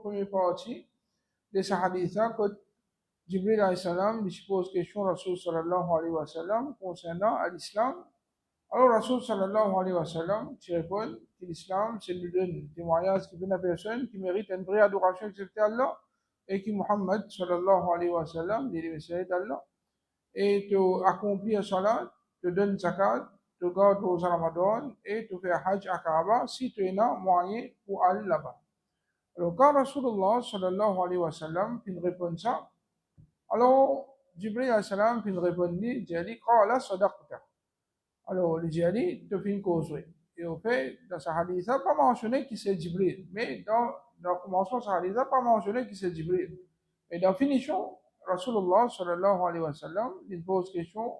première partie de ce hadith que Jibril alayhi salam lui pose question à Rasul sallallahu alayhi wa sallam concernant l'islam. Alors Rasul sallallahu alayhi wa sallam qui répond que l'islam c'est lui donne témoignage qui vient à personne qui mérite une vraie adoration excepté Allah et que Muhammad sallallahu alayhi wa sallam est le messager d'Allah et tu accomplis la salat, tu donnes zakat, tu gardes le Ramadan et tu fais hajj à Kaaba si tu es un moyen pour aller là-bas. Alors quand Rasulullah sallallahu alayhi wa sallam il répond ça, alors Jibril alayhi salam il répond dit qala sadaqta. Alors le djihadi te fait une cause. Et au fait, dans ce hadith, pas mentionné qui c'est Jibril, mais dans le commencement de ce hadith, pas mentionné qui c'est Jibril. Et dans la finition, Rasulullah sallallahu alayhi wa sallam, il pose question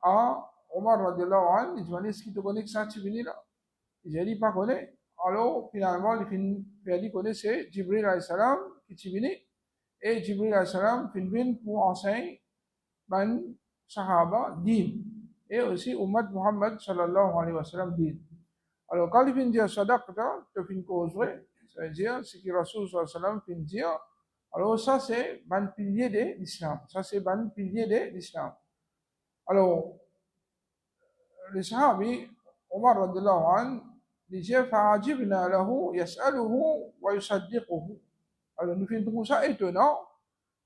à Omar radiallahu anhu, il dit, est-ce qu'il te connaît que ça, tu viens là? Il dit, pas connaît. Alors, finalement, il connaît c'est Jibril alayhi salam qui tu viens. Et Jibril alayhi salam, il vient pour enseigner, ben, sahaba, din. Et aussi Ummat Muhammad sallallahu alayhi wa sallam dit. Alors quand il vient dire sadaqta, tu fais une cause vraie, ça veut dire ce que Rasul sallallahu alayhi wa sallam vient dire. Alors ça c'est un pilier de l'islam. Ça c'est un pilier de l'islam. Alors le sahabi Omar radiallahu anhu disait fa'ajibna lahu yas'aluhu wa yusaddiquhu. Alors nous faisons ça étonnant.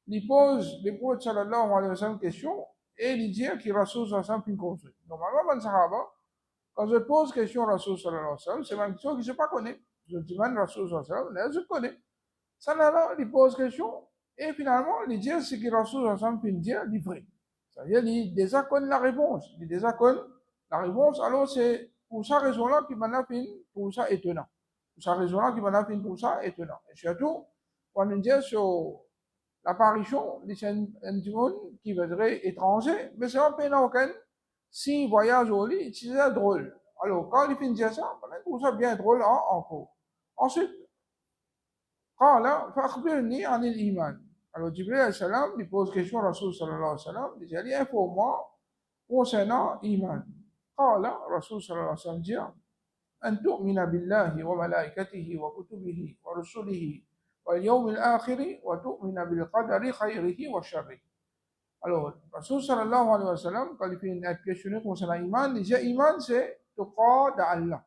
Il pose le prophète sallallahu alayhi wa sallam question. Et il dit que Rasul sallallahu alayhi wa sallam fait une cause. Normalement, les sahaba, quand je pose question à Rasul sallallahu alayhi wa sallam, c'est une question que je ne connais pas. Je demande à Rasul sallallahu alayhi wa sallam, je connais. Ça là, il pose question, et finalement, il dit ce que Rasul sallallahu alayhi wa sallam peut dire, il vrai. C'est-à-dire, il déjà connaît la réponse. Il déjà connaît la réponse, alors c'est pour sa raison-là qu'il m'a fait pour ça étonnant. Pour sa raison-là qu'il m'a fait pour ça étonnant. Et surtout, quand on dit sur l'apparition d'un monde qui veut dire étranger, mais c'est un peu aucun si voyage au lit, c'est drôle. Alors, quand il finit ça, on trouve ça bien drôle encore. Ensuite, قال فأخبرني عن الإيمان. Alors, Jibril alayhi salam lui pose question à Rasul sallallahu alayhi wa sallam, il dit, informe-moi concernant l'Iman. قال Rasul sallallahu alayhi wa sallam dit, أن تؤمن بالله وملائكته وكتبه ورسله واليوم الآخر وتؤمن بالقدر خيره وشره. Alors, Rasul sallallahu alayhi wa sallam, quand il fait une question concernant l'Iman, il dit Iman, c'est tu crois dans Allah.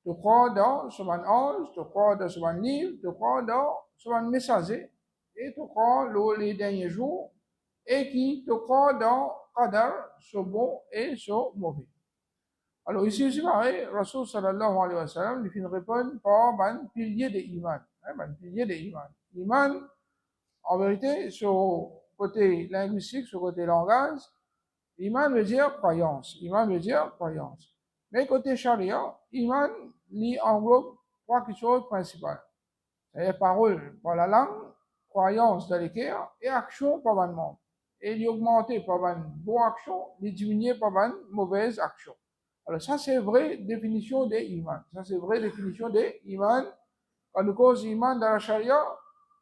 Tu crois dans son ange, tu crois dans son livre, tu crois dans son messager, et tu crois les derniers jours, et qui te croit dans Qadar, ce bon et ce mauvais. Alors, ici aussi, pareil, Rasul sallallahu alayhi wa sallam, il fait une réponse par un pilier de l'Iman. Un pilier de l'Iman. L'Iman, en vérité, sur côté linguistique, sur côté langage, Iman veut dire croyance. Iman veut dire croyance. Mais côté charia, Iman englobe trois choses principales. C'est parole par la langue, croyance dans les cœurs et action par la membre. Et il augmenté par une bonne action, il diminué par une mauvaise action. Alors ça c'est vraie définition de Iman. Ça c'est vraie définition de Iman. Quand nous cause Iman dans la charia,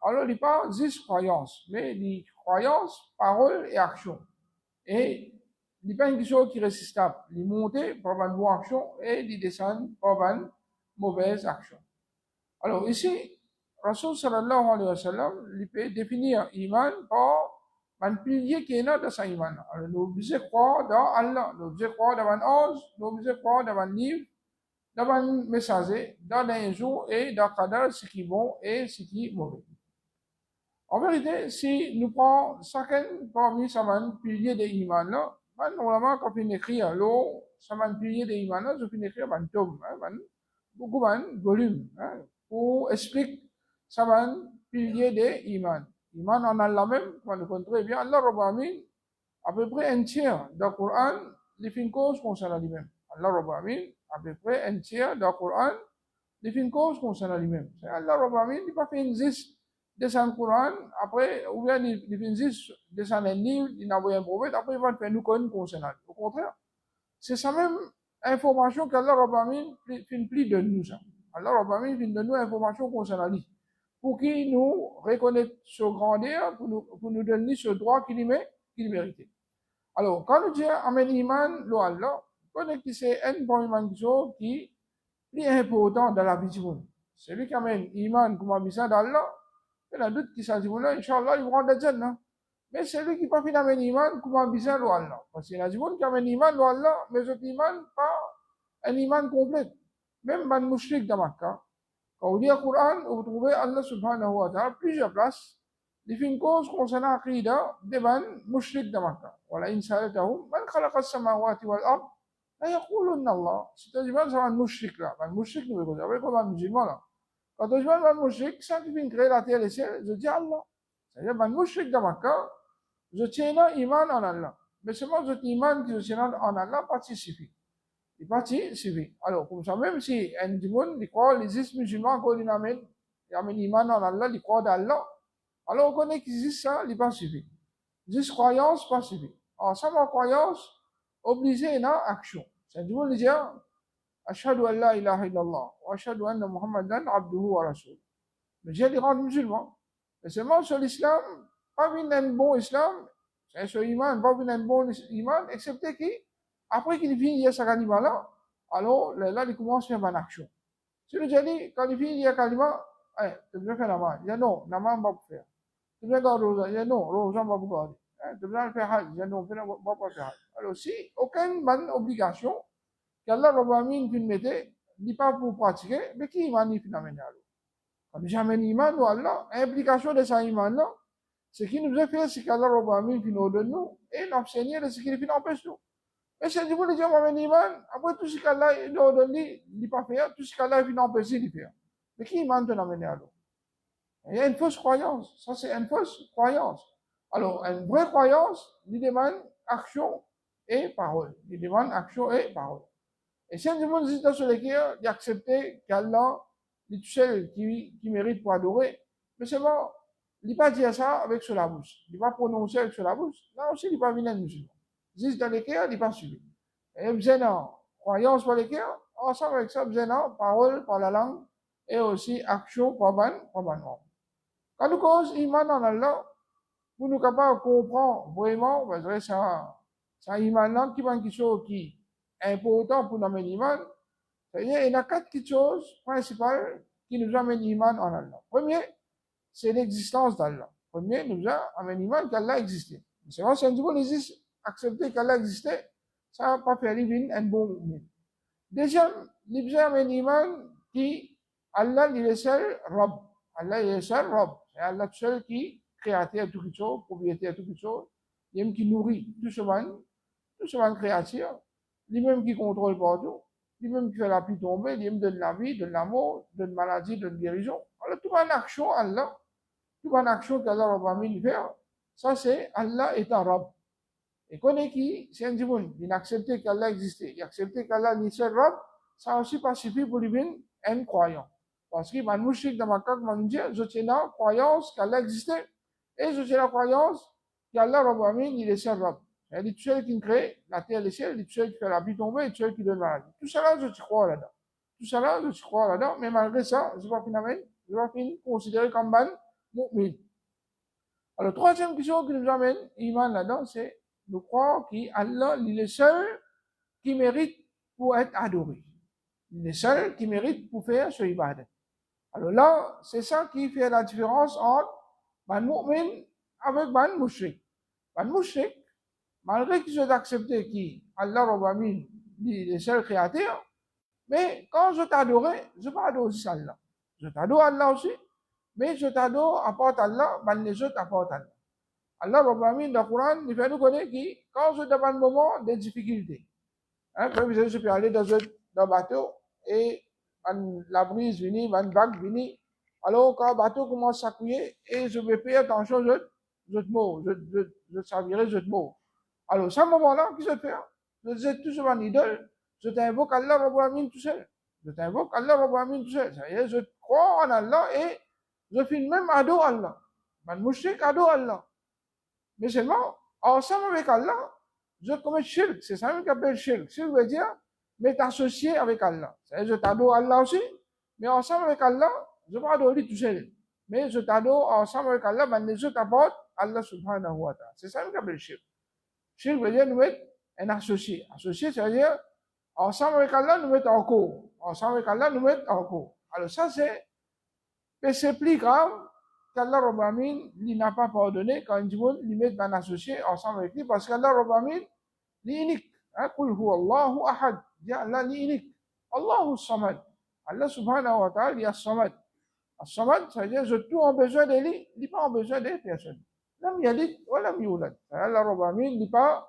alors il n'y a pas 10 croyances, mais les croyances, paroles et actions. Et il n'y a pas une chose qui reste stable. Il monte par une bonne action et il descend par une mauvaise action. Alors ici, Rasul sallallahu alayhi wa sallam, il peut définir Iman par un pilier qui est là dans sa Iman. Alors nous obligés croire dans Allah, nous obligés croire dans un ange, nous obligés croire dans un livre, dans un messager, dans un jour et dans Qadar, ce qui est bon et ce qui est mauvais. En vérité, si nous prenons chacun parmi ces piliers de l'Iman là, normalement, quand on écrit ces piliers de l'Iman là, je finis écrire un tome, beaucoup de volume, pour expliquer ces piliers de l'Iman. L'Iman en Allah même, quand on compte très bien, Allah Rabbi Amin, à peu près un tiers dans le Coran, les fins causes concernant lui-même. Allah Rabbi Amin, à peu près un tiers dans le Coran, les fins causes concernant lui-même. Allah Rabbi Amin, il n'a pas fait une ziste descend le Coran, après, ou bien il finit descend un livre, il envoie un prophète, après il va faire nous connaître concernant. Au contraire, c'est ça même information qu'Allah Rabbi fait plus de nous. Ça. Allah Rabbi fait de nous information concernant lui. Pour qu'il nous reconnaisse ce grandeur, pour nous donner ce droit qu'il mérite. Alors, quand nous disons Amen Iman, lo Allah, connaît que c'est un bon iman qui est important dans la vie du monde. celui qui amène iman comme abisa d'Allah, il y a d'autres qui s'agit là, Inch'Allah, ils vont rentrer dans Jannah. Mais celui qui pas finalement iman comme abisa d'Allah. Parce qu'il y a des gens qui amènent iman d'Allah, mais cet iman pas un iman complet. Même ban mushrik de Makkah. Quand vous lisez le Coran, vous trouvez Allah subhanahu wa ta'ala plusieurs places. Il fait une cause concernant l'aqida des ban mushrik de Makkah. ولئن سألتهم من خلق السماوات والأرض لا يقولون الله. C'est-à-dire que c'est un mushrik là. Un mushrik nous veut dire, avec un musulman là. Quand on dit un mushrik, ça qui vient créer la terre et les cieux, je dis Allah. C'est-à-dire un mushrik de Makkah, je tiens là iman en Allah. Mais seulement cet iman qui je tiens en Allah participe. Il participe. Alors, comme ça, même si un démon, il croit, les musulmans, quand ils amènent iman en Allah, ils croient d'Allah, alors on connaît qu'il existe ça, il participe. Il existe croyance, participe. Alors, ça, ma croyance, obligée dans action. C'est un démon qui dit, Ashhadu an la ilaha illallah, wa ashhadu anna Muhammadan abduhu wa rasul. Mais j'ai des rangs musulmans. Mais seulement sur l'islam, pas bien un bon islam, c'est sur l'iman, pas bien un bon iman, excepté qui, après qu'il finit sa kalima là, alors là, il commence à faire une action. Si le dit, quand il finit sa kalima, tu dois faire namaz. Il dit non, namaz ne va pas faire. Tu dois garder rosa. Il dit non, rosa ne va pas garder. Tu dois faire hajj. Il dit non, ne va pas faire hajj. Alors si aucune bonne obligation qu'Allah Rabbi Amin mette, n'est pas pour pratiquer, mais qui iman il finalement alors? Quand jamais iman ou Allah, l'implication de sa iman là, ce qui nous a fait, c'est qu'Allah Rabbi Amin nous ordonne nous et nous enseigner de ce qu'il fait empêche nous. Mais c'est du coup, les gens m'amènent iman, après tout ce qu'Allah nous ordonne, il n'est pas fait, tout ce qu'Allah fait empêcher, il fait. Mais qui iman te l'amène alors? Il y a une fausse croyance. Ça, c'est une fausse croyance. Alors, une vraie croyance, il demande action et parole. Il demande action et parole. Et si un monde dit sur les cœurs, il accepte qu'Allah est tout seul qui mérite pour adorer, mais seulement, il n'est pas dire ça avec sur la bouche. Il n'est pas prononcer avec sur la bouche. Là aussi, il n'est pas venu musulman. Juste dans les cœurs, il n'est pas suivi. Et besoin croyance par les cœurs, ensemble avec ça, besoin parole par la langue, et aussi action par ban norme. Quand nous cause iman en Allah, pour nous capables de comprendre vraiment, parce que ça iman là, qui est quelque chose qui est important pour nous amener l'iman, c'est-à-dire, il y a quatre choses principales qui nous amènent l'iman en Allah. Premier, c'est l'existence d'Allah. Premier, nous amène l'iman qu'Allah existait. C'est vrai, si un jour existe, accepter qu'Allah existait, ça ne va pas faire vivre un bon mu'min. Deuxième, nous amène l'iman qui, Allah, il est seul Rabb. Allah, il est seul Rabb. C'est Allah seul qui créateur toute chose, propriétaire toute chose, lui-même qui nourrit tout ce monde créature, lui-même qui contrôle partout, lui-même qui fait la pluie tomber, lui-même donne la vie, donne l'amour, donne maladie, donne guérison. Alors, toute une action, Allah, toute une action qu'Allah va faire, ça c'est Allah est un Rabb. Et connaît qui, c'est un démon, il accepte qu'Allah existait, il accepte qu'Allah est seul Rabb, ça aussi pas suffit pour lui un croyant. Parce qu'il y a un mouchik dans ma carte, il dit, je tiens la croyance qu'Allah existait, et je tiens la croyance qu'Allah Rabbi il est seul Rabb. Il est tout seul qui crée la terre et les cieux, il est tout seul qui fait la pluie tomber, il est tout seul qui donne la vie. Tout ça je crois là-dedans. Tout ça je crois là-dedans, mais malgré ça, je vais considérer comme ban mu'min. Alors, troisième question qui nous amène, iman là-dedans, c'est de croire qu'Allah, il est seul qui mérite pour être adoré. Il est seul qui mérite pour faire ce ibadat. Alors là, c'est ça qui fait la différence entre ban mu'min avec ban mushrik. Ban mushrik, malgré qu'ils ont accepté qu'Allah Rabbi il est seul créateur, mais quand je t'adore, je ne pas adore aussi Allah. Je t'adore Allah aussi, mais je t'adore apporte Allah, mais les autres apportent Allah. Allah Rabbi dans le Coran, il fait nous connaître que quand je demande un moment de difficulté, comme je peux aller dans un bateau et la brise vient, une vague vient, alors quand le bateau commence à couiller et je vais faire attention, je te mords, je servirai, je te mords. Alors, à ce moment-là, qu'est-ce que je fais? Je dis tout sur mon idole, je t'invoque Allah Rabbi tout seul. Je t'invoque Allah Rabbi tout seul. C'est-à-dire, je crois en Allah et je finis même adore Allah. Man mouchik adore Allah. Mais seulement, ensemble avec Allah, je commets shirk. C'est ça même qu'on appelle shirk. Shirk veut dire, mais t'associer avec Allah. C'est-à-dire, je t'adore Allah aussi, mais ensemble avec Allah, je ne vais pas adorer tout seul. Mais je t'adore ensemble avec Allah, mais je t'apporte Allah subhanahu wa ta'ala. C'est ça même qu'on appelle shirk. Shirk veut dire nous mettre un associé. Associé, c'est-à-dire, ensemble avec Allah, nous mettre en cours. Ensemble avec Allah, nous mettre en cours. Alors ça, c'est Mais c'est plus grave qu'Allah Rabbul Alamin, il n'a pas pardonné quand il lui met un associé ensemble avec lui, parce qu'Allah Rabbul Alamin, il est unique. Qul huwa Allahu ahad. Dit Allah, il est unique. Allahu samad. Allah subhanahu wa ta'ala, il est samad. Samad, ça veut dire, je tout en besoin de lui, il n'est pas en besoin des personnes. Lam yalid wa lam yulad. Allah Rabbul Alamin, il n'est pas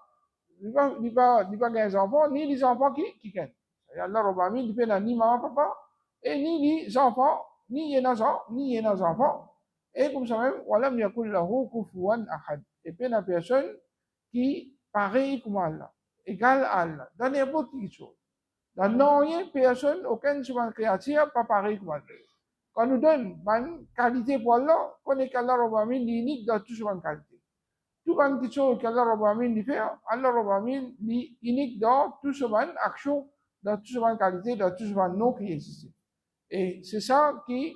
des enfants, ni les enfants qui gagnent. Allah Rabbul Alamin, il n'a ni maman, papa, et ni les enfants, ni les enfants. Et comme ça même, walam yakul lahu kufuwan ahad. Et puis la personne qui pareil comme Allah, égal à Allah, dans n'importe quelle chose. Dans non, personne, aucune chose créature, pas pareil comme Allah. Quand nous donne une qualité pour Allah, qu'on est qu'Allah Rabbul Alamin, il est unique dans toute une qualité. Tout une chose qu'Allah Rabbul Alamin fait, Allah Rabbul Alamin est unique dans toute une action, dans toute une qualité, dans tout un nom qui existe. Et c'est ça qui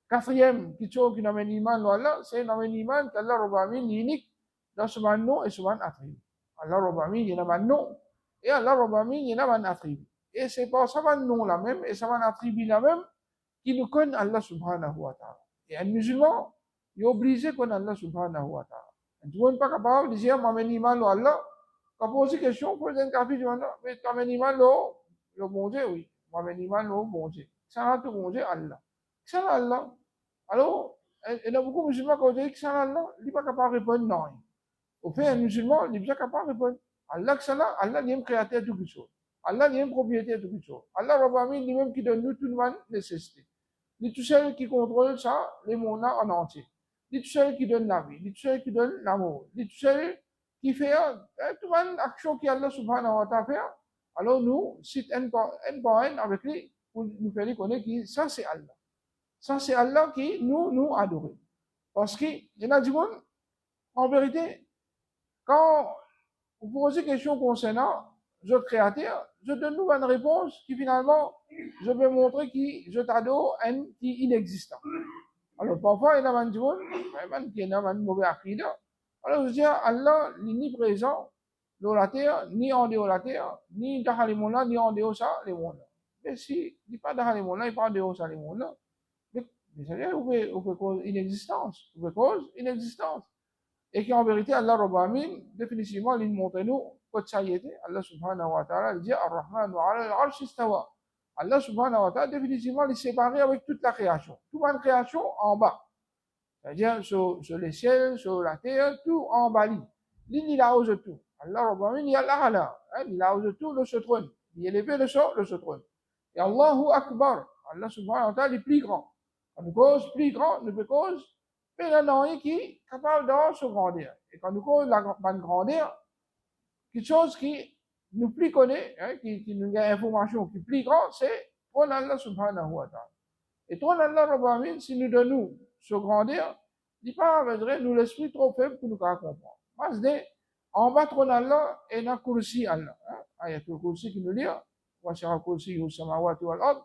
quatrième chose qui n'amène l'iman à Allah, c'est n'amène l'iman qu'Allah Rabbul Alamin est unique dans ce nom et ce attribut. Allah Rabbul Alamin, il y a un nom, et Allah Rabbul Alamin, il y a un attribut. Et c'est pas ça un nom là même, et ça un attribut là même, qui nous connaît Allah subhanahu wa ta'ala. Et un musulman, il est obligé de connaître Allah subhanahu wa ta'ala. Tu ne pas capable de dire, m'amène l'iman à Allah. Quand on pose une question, on pose un café, tu dis, mais tu amènes l'iman le bon Dieu, oui. M'amène l'iman le bon Dieu. Ça tout bon Dieu, Allah. Ça Allah. Alors, il y a beaucoup de musulmans qui ont dit que ça Allah, il n'est pas capable de répondre non. Au fait, un musulman, il n'est pas capable de répondre. Allah, Allah, il est un créateur de toutes choses. Allah, il est un propriétaire de toutes choses. Allah, Rabbul Alamin, lui-même qui donne nous toute une nécessité. Il est tout seul qui contrôle ça, les mondes en entier. Il est tout seul qui donne la vie. Il est tout seul qui donne l'amour. Il est tout seul qui fait toute une action qui Allah subhanahu wa ta'ala fait. Alors nous, c'est un par un avec lui, pour nous faire connaître que ça c'est Allah. Ça c'est Allah qui nous adore. Parce qu'il y en a du monde, en vérité, quand vous posez des questions concernant notre créateur, je donne nous une réponse qui finalement, je vais montrer que je t'adore et qui est inexistant. Alors parfois, il y a un monde qui a un mauvais akida. Alors je dis, Allah n'est ni présent dans la terre, ni en dehors de la terre, ni dans les mondes, ni en dehors de les mondes. Mais si il n'est pas dans les mondes, il n'est pas en dehors de les mondes. Mais c'est-à-dire, on fait cause inexistence. On fait cause inexistence. Et qu'en vérité, Allah Rabbul Alamin, définitivement, il montre nous que ça y était. Allah subhanahu wa ta'ala, il dit, Ar-Rahman wa ala al-arsh istawa. Allah subhanahu wa ta'ala, définitivement, il est séparé avec toute la création. Toute la création en bas. C'est-à-dire, sur les ciels, sur la terre, tout en bas. Il est là-haut de tout. Allah Rabbul Alamin, il est là. Il est là-haut de tout, le trône. Il est élevé le trône. Et Allahu Akbar. Allah subhanahu wa ta'ala, il est plus grand. Quand nous cause plus grand, nous peut cause mais il y en a un qui est capable de se grandir. Et quand nous cause la grandir, quelque chose qui nous plus connaît, qui nous a information qui est plus grand, c'est ton Allah subhanahu wa ta'ala. Et ton Allah Rabbul Alamin, si nous donnons se grandir, il pas avec nous l'esprit trop faible pour nous comprendre. Moi, je dis, en bas ton Allah, et dans kursi Allah. Ayatul kursi qui nous dit, wa shara kursi yu samawati wal ard.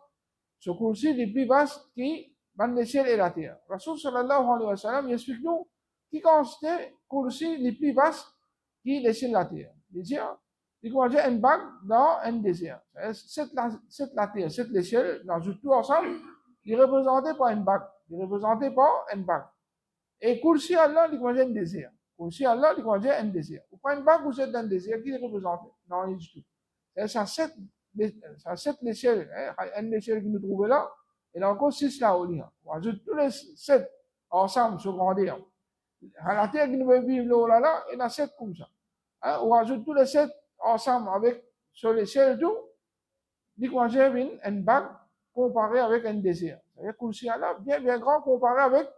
Ce kursi est le plus vaste qui dans les ciels et la terre. Rasul sallallahu alayhi wa sallam explique nous qui constate kursi les plus vastes qui les ciels et la terre. Il commence une bague dans un désert. Cette la terre, cette les ciels, dans tout ensemble, il est représenté par une bague. Il est représenté par une bague. Et kursi Allah, il commence un désert. Kursi Allah, il commence un désert. Vous prenez une bague, vous êtes dans un désert, qui est représenté? Non, il dit tout. Ça sept les ciels, un des ciels qui nous trouvons là, il y a encore 6 là au lit. On ajoute tous les 7 ensemble sur grandir. À la terre qui nous veut vivre là, il y en a 7 comme ça. On ajoute tous les 7 ensemble avec sur les ciels et tout. Il commence à une bague comparée avec un désert. C'est-à-dire Kursi Allah, bien grand comparé avec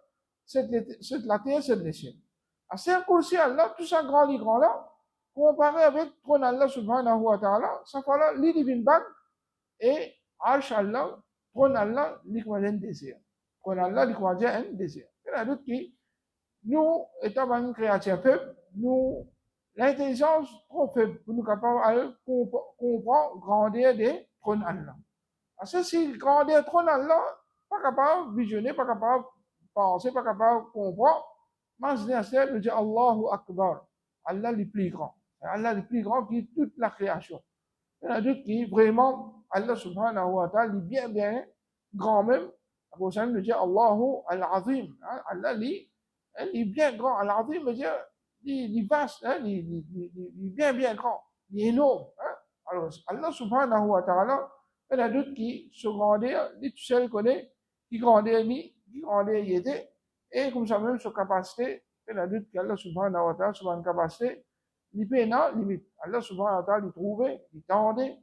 la terre, cette les ciels. C'est un Kursi Allah, tout ça grand là, comparé avec Trône Allah subhanahu wa ta'ala, ça fait là, l'île bague et Arsh Allah, Trône Allah, un désir. Trône Allah, un désir. Il y a d'autres qui, nous, étant une créature faible, nous, l'intelligence trop faible pour nous capables de comprendre, grandir des trônes Allah. Parce que si grandir trône Allah, pas capable de visionner, pas capable de penser, pas capable de comprendre, moi, je dis Allahu Akbar. Allah est le plus grand. Allah est le plus grand qui est toute la création. Il y en a d'autres qui, vraiment, Allah subhanahu wa ta'ala, il est bien grand même, Abu Salam nous dit Allahu al-Azim. Allah, il est bien grand. Al-Azim veut dire, il est vaste, il est bien, bien grand. Il est énorme. Alors, Allah subhanahu wa ta'ala, il y a d'autres qui se grandir, les tout seuls connaissent, qui grandir, il était, et comme ça même, sa capacité, il y a d'autres qui Allah subhanahu wa ta'ala, sa capacité, il peut pas limite. Allah subhanahu wa ta'ala, il trouvait, il tendait,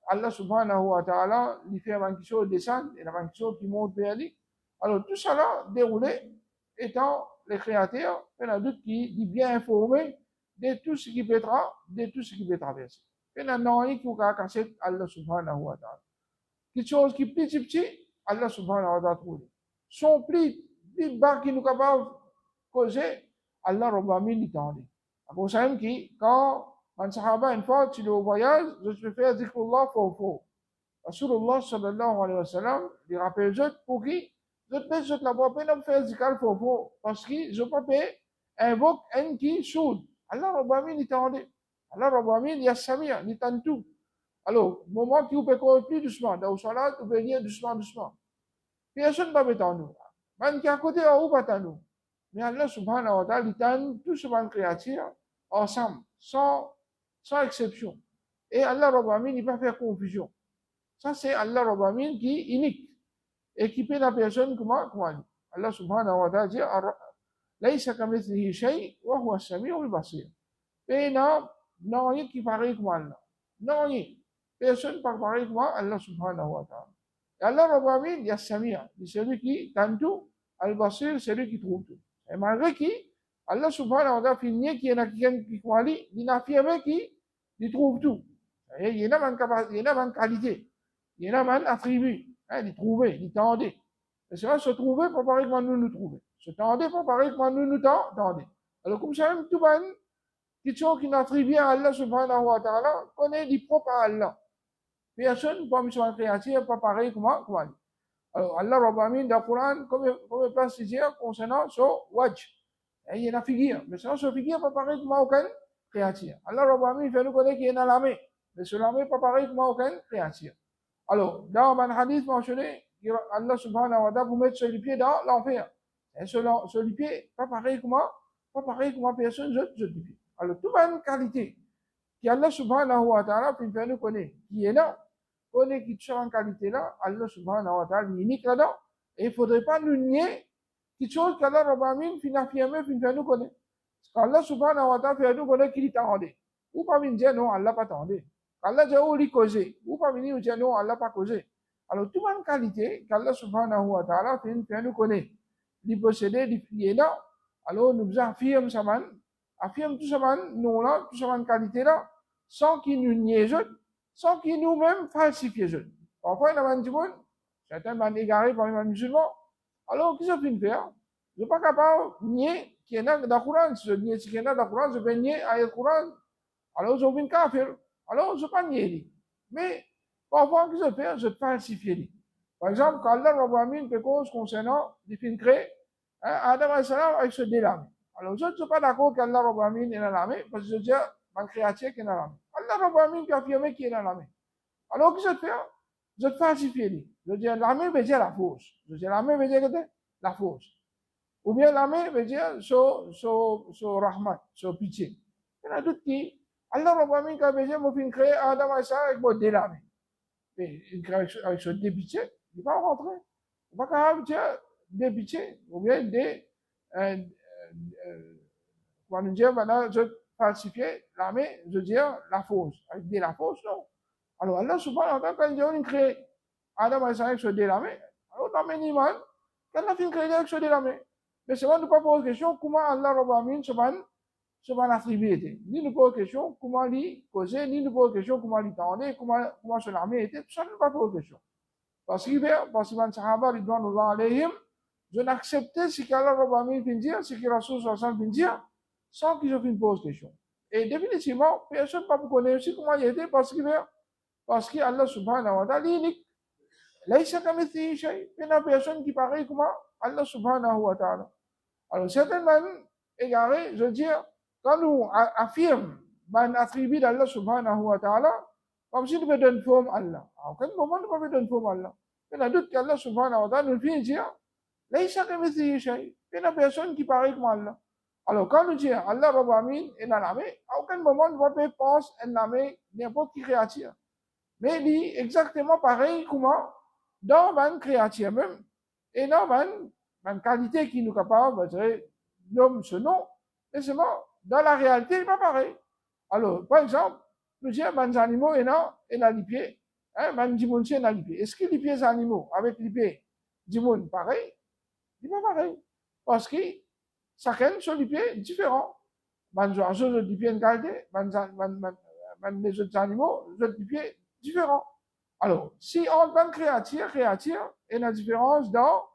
Allah subhanahu wa ta'ala, il fait avant quelque chose descendre, et avant quelque chose qui monte vers lui. Alors, tout ça là, déroulé, étant les créateurs, il y a d'autres qui sont bien informés de tout ce qui peut de tout ce qui peut traverser. Il y a un qui a cassé Allah subhanahu wa ta'ala. Quelque chose qui est petit, Allah subhanahu wa ta'ala trouve. Son plus bas qui nous capable de causer, Allah Rabbamin lui tendait. Après ça, quand un sahaba, une fois, tu es au voyage, je te fais zikrullah fort. Rasulullah sallallahu alayhi wa sallam, il rappelle les autres pour qui je te fais la voix, pas de faire zikr fort. Parce que je peux pas invoque un qui soude. Allah Rabbamin lui tendait. Allah Rabbamin, il y a Samia, il tend tout. Alors, au moment où vous pouvez plus doucement, dans le salat, vous pouvez venir doucement. Personne ne va mettre nous. Même qui à côté, on va pas nous. Mais Allah subhanahu wa ta'ala, il tend tout ce monde créature ensemble, sans exception. Et Allah Rabbamin, il ne va pas faire confusion. Ça, c'est Allah Rabbamin qui est unique. Et qui peut la personne comment dit. Allah subhanahu wa ta'ala dit, Laïsa kamithlihi shay, wa huwa as-sami'ul basir. Et non, rien qui pareil comme Allah. Non, rien. Personne ne parle pareil comme Allah subhanahu wa ta'ala. Et Allah Rabbamin, il y a Samia, c'est celui qui tente tout, Al-Basir, c'est celui qui trouve tout. Et malgré qui, Allah subhanahu wa ta'ala finit qu'il y a quelqu'un qui croit lui, il affirme qu'il trouve tout. Et il y en a une qualité, il y en a un attribut, il trouver, il tendait. Et cela se trouver pas pareil comme nous trouver. Se tendait pas pareil comme nous tendait. Alors comme ça, même tout le monde, quelque chose qui n'attribue à Allah subhanahu wa ta'ala, connaît du propre à Allah. Personne, pas mission créative, pas pareil comme lui. Alors, Allah Rabbamin, dans le Coran, comme place dire concernant ce wajh. Il y a une figure, mais sinon, ce figure pas pareil comme aucun créature. Allah Rabbamin fait nous connaître qu'il y a une l'armée, mais ce l'armée pas pareil comme aucun créature. Alors, dans un hadith mentionné, Allah subhanahu wa ta'ala vous met sur les pieds dans l'enfer. Et sur les pieds, pas pareil comme personne, je les pieds. Alors, toute une qualité qui Allah subhanahu wa ta'ala fait nous connaître, qui est là, connaît qui soit en qualité là, Allah subhanahu wa ta'ala est unique là-dedans. Et il ne faudrait pas nous nier quelque chose qu'Allah Rabbamin fait affirmer, fait nous connaître. Parce qu'Allah subhanahu wa ta'ala fait nous connaître qu'il t'attendait. Ou pas venir dire non, Allah pas t'attendait. Allah dit où il causé. Ou pas venir dire non, Allah pas causé. Alors, toute une qualité qu'Allah subhanahu wa ta'ala fait nous connaître. Il possède, il est là. Alors, nous affirme ça, affirme tout ça, non là, tout ça, qualité là, sans qu'il nous niaise, sans qu'ils nous-mêmes falsifient. Parfois, il y a des gens, certains sont égarés parmi les musulmans. Alors, qu'est-ce qu'ils faire? Je ne suis pas capable de nier qu'il y en a dans le Coran. Si je nie qu'il y en a dans le Coran, je vais nier le Coran. Alors, je vais kafir. Alors, je ne vais pas nier. Mais, parfois, qu'est-ce que je fais? Je falsifie. Par exemple, quand Allah Rabbamin fait cause concernant les films créés, Adam a avec ce délamé. Alors, je ne suis pas d'accord qu'Allah Rabbamin est dans l'armée, parce que je dis, ma créature qui est dans l'armée. Allah Rabbamin qui a affirmé qu'il est dans l'armée. Alors, qu'est-ce que je fais? Je falsifie. Je dis, l'armée veut dire la force. Je dis, l'armée veut dire la force. Ou bien l'armée veut dire so rahmat, so pitié. Il y en a d'autres qui, Allah Rabbamin qui a besoin de créer Adam et Sarah avec mon délamé. Mais il crée avec ce dépitié, il va rentrer. Il va quand même dire des pitiés, ou bien des, comment dire, maintenant, je falsifier l'armée, je veux dire la force. Avec des la force, non. Alors Allah subhanahu wa ta'ala, quand il a créé Adam et Sarah avec ce délamé, alors l'armée Niman, quand il a fait créer avec ce délamé. Mais c'est vrai, nous ne pas poser question comment Allah Rabbamin se va l'attribuer. Ni nous pose question comment lui causer, ni nous pose question comment lui tendre, comment son armée était, tout ça, nous ne pas poser question. Parce que les Sahaba, ridwanullah alayhim, je n'acceptais ce qu'Allah Rabbamin vient dire, ce que Rasul sallallahu vient dire, sans qu'ils ne posent question. Et définitivement, personne ne peut connaître aussi comment il était, parce que Allah subhanahu wa ta'ala est unique. Laïsa kamithlihi shay. Il n'y a personne qui pareil comme Allah subhanahu wa ta'ala. Alors, certainement, égaré, je veux dire, quand nous affirmons un attribut d'Allah subhanahu wa ta'ala, comme si nous devons donner forme à Allah. À aucun moment, nous ne pouvons donner forme à Allah. Il y a d'autres qu'Allah subhanahu wa ta'ala nous vient dire, Laïsa kamithlihi shay. Il n'y a personne qui paraît comme Allah. Alors, quand nous disons Allah Rabbul Alamin est dans la main, à aucun moment nous ne penser à la main n'importe qui créature. Mais il est exactement pareil comment dans une créature même, et dans une qualité qui nous est capable de dire l'homme ce nom, et seulement dans la réalité, il n'est pas pareil. Alors, par exemple, nous disons les animaux et les pieds, les dimons et les pieds. Est-ce que les pieds animaux avec les pieds dimons pareil? Il n'est pas pareil. Parce que chacun sur les pieds différent. Les oiseaux ont des pieds de qualité, les autres animaux ont des pieds différents. Alors, si on a une créature, et la différence dans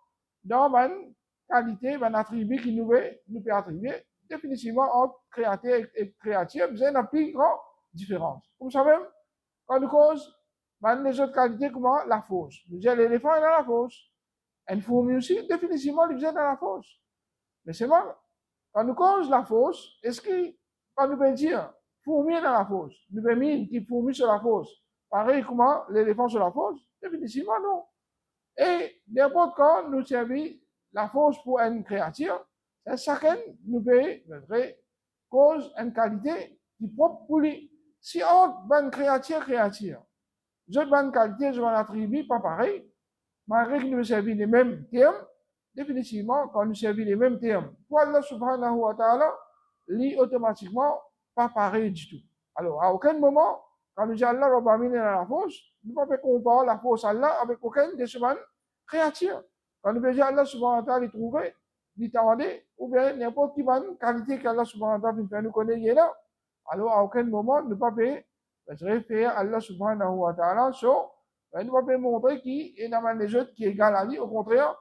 une qualité, un attribut qui nous peut attribuer, définitivement, entre créateur et créature, vous avez une plus grande différence. Comme ça même, quand nous cause, les autres qualités, comment la fosse. Nous disons, l'éléphant est dans la fosse. Une fourmi aussi, définitivement, il est dans la fosse. Mais c'est bon, quand nous cause la fosse, est-ce que, quand nous pouvons dire, fourmi est dans la fosse, nous pouvons dire qu'il fourmi sur la fosse, pareil comment l'éléphant sur la fosse, définitivement non. Et n'importe quand nous servons la fosse pour une créature, chacun nous peut cause une qualité qui est propre pour lui. Si on a une créature, je bonne qualité, je vais l'attribuer pas pareil, malgré que nous servons les mêmes termes, définitivement, quand nous servons les mêmes termes, pour Allah subhanahu wa ta'ala, lui automatiquement pas pareil du tout. Alors, à aucun moment, quand nous disons Allah Rabbul Alamin est dans la fosse, nous ne pouvons pas comparer la fosse à Allah avec aucun des semaines créatures. Quand nous disons Allah subhanahu wa ta'ala, il trouve, il tendait, ou bien n'importe quelle qualité qu'Allah subhanahu wa ta'ala nous connaît, il est là. Alors, à aucun moment, nous ne pouvons pas se référer à Allah subhanahu wa ta'ala, nous ne pouvons pas montrer qu'il est dans les autres qui est égal à lui. Au contraire,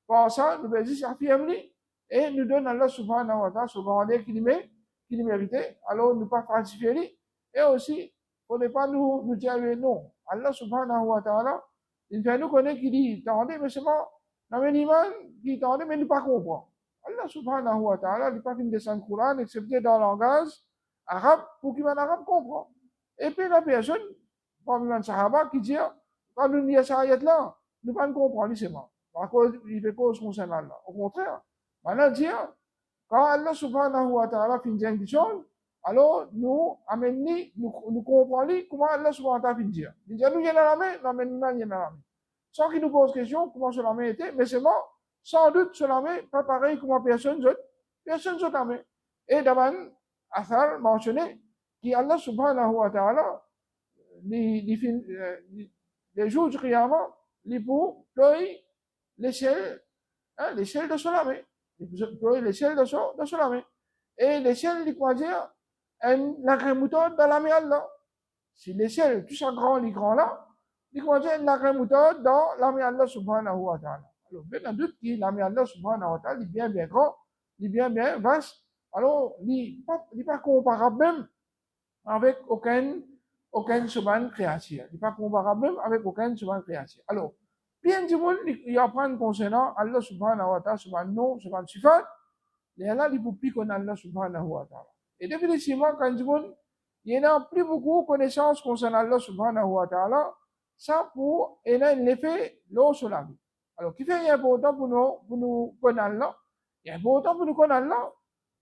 par ça, nous pouvons dire, ça fait lui. Et nous donne Allah subhanahu wa ta'ala ce grandeur qu'il méritait. Alors, nous ne pas falsifier lui. Et aussi, il ne faut pas nous dire non. Allah subhanahu wa ta'ala, il fait nous connaître qu'il dit, attendez, mais c'est moi, dans mes iman, qui attendez, mais nous pas comprendre. Allah subhanahu wa ta'ala, il n'a pas fait descendre le Coran, excepté dans le langage arabe, pour qu'il en arabe comprend. Et puis, la personne, parmi les sahaba, qui dit, quand nous disons ça ayat-là, nous ne comprenons pas, c'est moi. Par cause, il fait cause concernant Allah. Au contraire, maintenant, dire, quand Allah subhanahu wa ta'ala fait une chose, alors nous comprenons comment Allah subhanahu wa ta'ala fait dire. Il dit, nous, il y a la main, non, mais nous, il y a la main. Sans qu'il nous pose question, comment cela main était, mais c'est moi, sans doute, cela main, pas pareil comment personne d'autre la main. Et dans un affaire mentionné, qui Allah subhanahu wa ta'ala, les jours du Qiyamah, les pour l'échelle de cela main. L'échelle de cela main. Et l'échelle, il quoi dire, la grémouton dans la main Allah. Si l'échelle, tout ça grand, les grands là, il quoi dire, la grémouton dans la main Allah subhanahu wa ta'ala. Alors, bien en doute que la main Allah subhanahu wa ta'ala, il est bien grand, il est bien vaste. Alors, il n'est pas comparable même avec aucune semence créature. Il n'est pas comparable même avec aucune semence créature. Alors, bien du monde, il apprend concernant Allah subhanahu wa ta'ala, sur un nom, sur un sifat, et là, il ne peut plus connaître Allah subhanahu wa ta'ala. Et définitivement, quand du monde, il y a plus beaucoup de connaissances concernant Allah subhanahu wa ta'ala, ça pour, et là, l'effet, l'eau sur la vie. Alors, qui fait important pour nous connaître Allah? Il est important pour nous connaître Allah,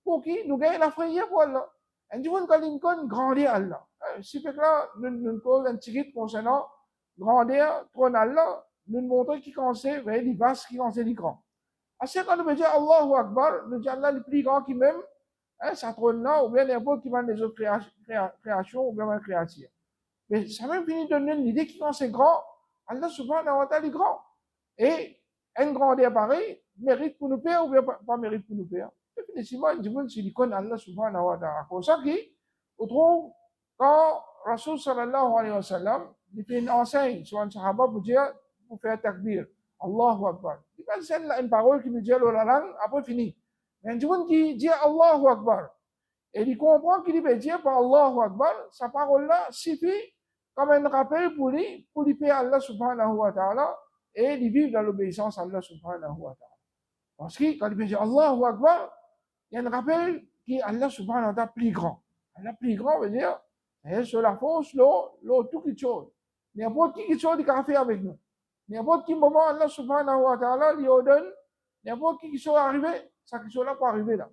pour qui nous gagne la frayeur pour Allah. Et du monde, quand il grandir Allah. Si fait que là, nous cause un petit concernant grandir, trône Allah, nous montrons qui conseille, les vastes qui conseille les grands. À ce quand nous veut dire Allahu Akbar, nous disons Allah le plus grand qui même, ça trône là, ou bien n'importe qui mène les autres créations, ou bien une créature. Mais ça même finit de donner l'idée qui quand c'est grand, Allah subhanahu wa ta'ala est grand. Et un grandeur pareil, mérite pour nous faire, ou bien pas mérite pour nous faire. Définitivement, il dit, s'il connaît Allah subhanahu wa ta'ala. Pour ça qu'on trouve, quand Rasul sallallahu alayhi wa sallam, il fait une enseigne sur un sahaba pour dire, pour faire takbir. Allahu Akbar. Il pas une parole qui nous dit la langue, après fini. Mais un monde qui dit Allahu Akbar, et il comprend qu'il veut dire par Allahu Akbar, sa parole-là suffit comme un rappel pour lui payer Allah subhanahu wa ta'ala, et il vit dans l'obéissance à Allah subhanahu wa ta'ala. Parce que quand il veut dire Allahu Akbar, il y a un rappel qui est Allah subhanahu wa ta'ala plus grand. Allah plus grand veut dire, sur la force, l'eau, tout quelque chose. N'importe qui chose, il a fait avec nous. N'importe quel moment, Allah subhanahu wa ta'ala lui ordonne, n'importe qui soit arrivé, ça qui soit là pour arriver là.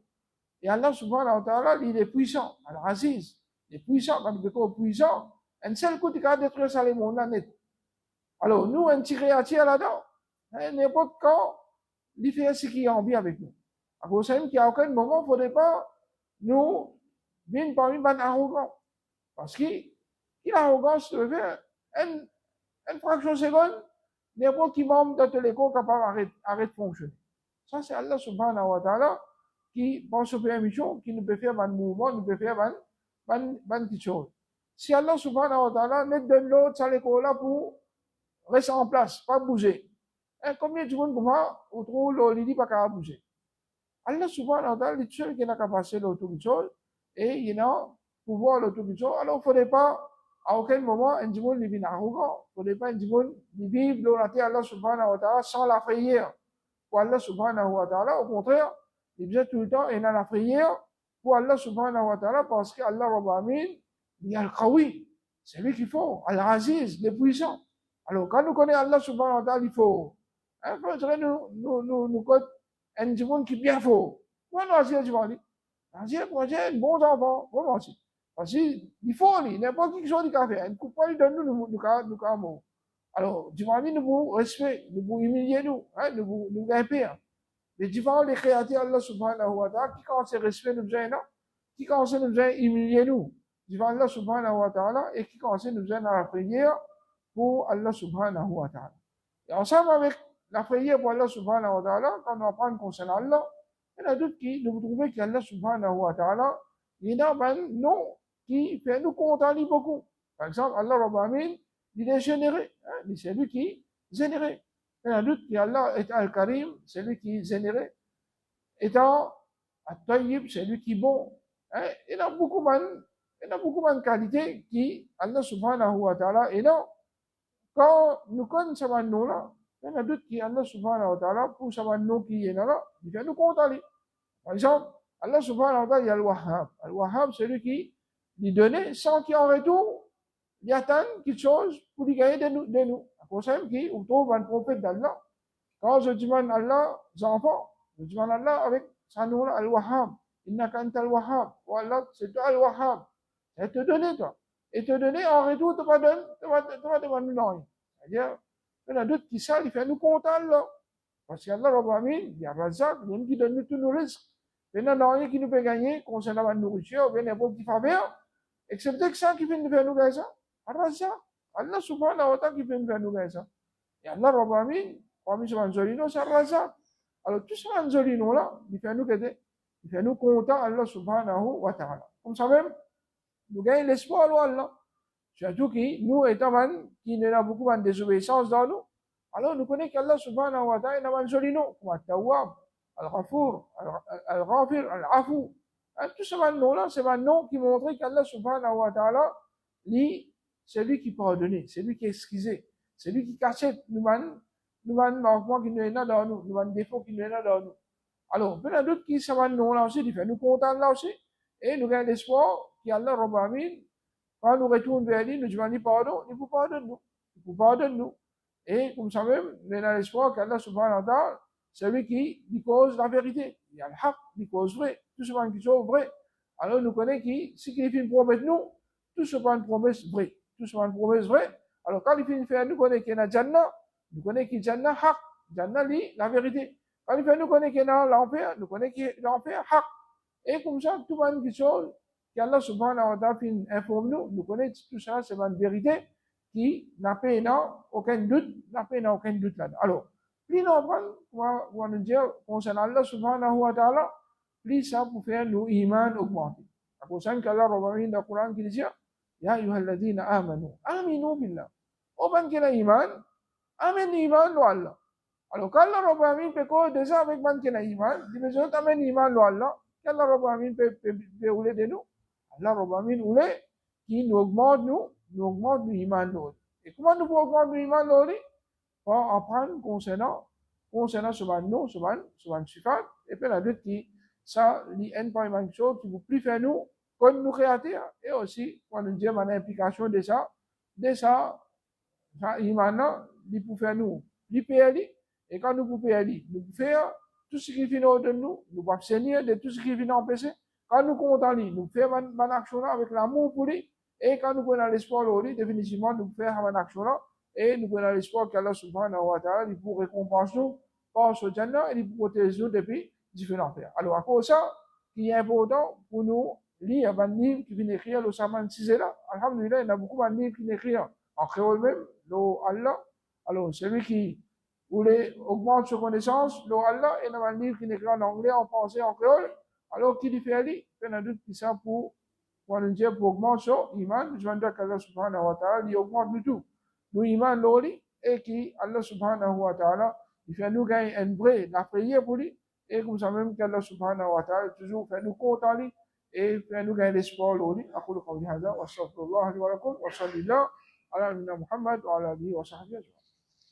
Et Allah subhanahu wa ta'ala, il est puissant, Al-Aziz, il est puissant, quand il est puissant, un seul coup, il va détruire ça les mondes net. Alors, nous, on tire là-dedans, n'importe quand, il fait ce qui est envie avec nous. À cause de qu'il n'y a aucun moment, il ne faudrait pas nous venir parmi les arrogants. Parce qu'il l'arrogance de faire une fraction de seconde, n'importe qui membre de l'école capable d'arrêter de fonctionner. Ça, c'est Allah subhanahu wa ta'ala qui pense aux permissions, qui nous peut faire un mouvement, nous peut faire une petite chose. Si Allah subhanahu wa ta'ala nous donne l'autre, ça l'école là pour rester en place, pas bouger. Et combien de monde comment on trouve l'olidi pas capable de bouger? Allah subhanahu wa ta'ala, il est seul qui a la capacité de toute chose, et il a pouvoir de toute chose. Alors, il ne faudrait pas, à aucun moment, un monde qui vient arrogant. Il ne faudrait pas un monde qui vive dans la terre Allah subhanahu wa ta'ala sans la prière. Pour Allah subhanahu wa ta'ala, au contraire, il vient tout le temps, il a la prière pour Allah subhanahu wa ta'ala, parce qu'Allah Rabbil Alamin, il y a Al-Qawi, c'est lui qu'il faut, Al-Aziz, le puissant. Alors, quand nous connaissons Allah subhanahu wa ta'ala, il faut, nous connaissons un monde qui est bien fort. Moi, non, c'est du monde. C'est bons enfants, vraiment aussi. Parce qu'il faut, n'importe qui chose qu'il a fait, il ne coupe pas, il donne nous cas mot. Alors, du monde, nous vous respect, nous vous humilier, nous grimper. Les différents, les créateurs, Allah subhanahu wa ta'ala, qui quand c'est respect, nous faisons, qui quand c'est nous faisons humilier, nous. Devant Allah subhanahu wa ta'ala, et qui quand c'est nous faisons la prière pour Allah subhanahu wa ta'ala. Et ensemble avec la prière pour Allah subhanahu wa ta'ala, quand on apprend concernant Allah, il y en a d'autres qui nous trouvent qu'Allah subhanahu wa ta'ala, il y a un nom qui fait nous contenter beaucoup. Par exemple, Allah Rabbil Alamin, il est généré. C'est lui qui est généré. Il y en a d'autres qui Allah est Al-Karim, c'est lui qui est généré. Étant Al-Tayyib, c'est lui qui est bon. Il y a beaucoup de qualités qui Allah subhanahu wa ta'ala est là. Quand nous connaissons ce nom-là, il y en a d'autres qui, Allah subhanahu wa ta'ala, pour ce nom qui est là, il fait nous contenter. Par exemple, Allah subhanahu wa ta'ala, il y a Al-Wahhab. Al-Wahhab, c'est lui qui lui donne sans qu'il en retour, il attend quelque chose pour lui gagner de nous. Pour ça, qui, on trouve un prophète d'Allah. Quand je demande Allah, les enfants, je demande Allah avec son nom là, Al-Wahhab. Innaka anta Al-Wahhab. Ou Allah, c'est toi Al-Wahhab. C'est te donner, toi. Et te donner en retour, tu vas demander rien. C'est-à-dire, il y en a d'autres qui savent, il fait nous contents là. Parce qu'Allah Rabbil Alamin, il y a Razak, il y a qui donne nous tous nos risques. Il y en a rien qui nous peut gagner concernant la nourriture, il y en a beaucoup qui font bien. Excepté que ça qui fait nous faire nous gagner ça. Razak. Allah subhanahu wa ta'ala qui fait nous faire nous gagner ça. Et Allah Rabbil Alamin, parmi ces manzolino, c'est Razak. Alors, tous ces manzolino là, il fait nous aider. Il fait nous contents, Allah subhanahu wa ta'ala. Comme ça même, nous gagnons l'espoir à Allah. Surtout que nous, étant qui n'a beaucoup de désobéissance dans nous, alors nous connaissons qu'Allah subhanahu wa ta'ala n'a pas joli nom, comme Al-Tawwab, Al-Ghafour, Al-Ghafir, Al-Afou. Tout ce nom-là, c'est un nom qui montre qu'Allah subhanahu wa ta'ala, lui, c'est lui qui pardonne, c'est lui qui excuse, c'est lui qui cachette nous manquements qui nous est dans nous, nous défauts qui nous est dans nous. Alors, il y a d'autres qui savent un nom-là aussi, il fait nous contents là aussi, et nous gagnons l'espoir qu'Allah Rabbil Alamin, quand nous retournons vers lui, nous demandons pardon, il vous pardonne nous. Il vous pardonne nous. Et comme ça même, nous avons l'espoir qu'Allah subhanahu wa ta'ala, c'est lui qui cause la vérité. Il y a le haq, il cause vrai. Tout ce qui est vrai. Alors nous connaissons qui, si il fait une promesse nous, tout ce qui est une promesse vraie. Tout ce qui est une promesse vraie. Alors quand il fait une faire, nous connaissons qu'il y a Jannah, nous connaissons qu'il y a Jannah haq. Jannah, la vérité. Quand il fait, nous connaissons qu'il y a l'enfer, nous connaissons qu'il y a l'enfer haq. Et comme ça, tout le monde qui chose, qu'Allah subhanahu wa ta'ala informe nous, nous connaissons tout ça, c'est une vérité qui n'a pas aucun doute, là-dedans. Alors, plus nous apprenons, on va nous dire, concernant Allah subhanahu wa ta'ala, plus ça pour faire nos iman augmenter. C'est pour ça qu'Allah Rabbil dans le Coran qui dit, Ya ayyuhalladhina amanu, aminu billah. Au ban qu'il a iman, amen iman lo Allah. Alors, quand Allah Rabbil peut déjà avec ban qu'il a iman, il dit, amen iman lo Allah, qu'Allah Rabbil peut rouler de nous. Allah Rabbil voulait qui nous augmente l'iman l'autre. Et comment nous pouvons augmenter l'iman l'autre? Pour apprendre concernant ce nom, ce sifat, et puis la d'autres qui, ça, l'IN par une chose qui vous plus faire nous, comme nous créateurs, et aussi, quand nous disons l'implication de ça, Ça, iman, il peut faire nous, il paye, et quand nous pouvons payer, nous pouvons faire tout ce qui vient de nous, nous pouvons abstenir de tout ce qui vient empêcher. Quand nous comptons lui, nous faisons une action avec l'amour pour lui, et quand nous prenons l'espoir de lui, définitivement, nous faisons une action là, et nous prenons l'espoir qu'Allah subhanahu wa ta'ala, il pour récompenser nous par ce Jannah, et il pour protéger nous depuis différents faits. Alors, à cause de ça, qui est important pour nous, lire un livre qui vient écrire le Saman Sisela. Alhamdulillah, il y a beaucoup de livres qui viennent écrire en créole même, le Allah. Alors, celui qui voulait augmenter ses connaissances, le Allah, il y a un livre qui est écrit en anglais, en français, en créole. Alors, qui dit fait aller, il y a un doute qui ça pour dire pour augmenter son iman, je vais dire qu'Allah subhanahu wa ta'ala, il augmente du tout. Nous iman l'oli, et qui, Allah subhanahu wa ta'ala, il fait nous gagner un vrai, la prière pour lui, et comme ça même qu'Allah subhanahu wa ta'ala, toujours fait nous compter lui, et fait nous gagner l'espoir l'oli. أقول قولي هذا وأستغفر الله لي ولكم وصلى الله على نبينا محمد وعلى آله وصحبه أجمعين.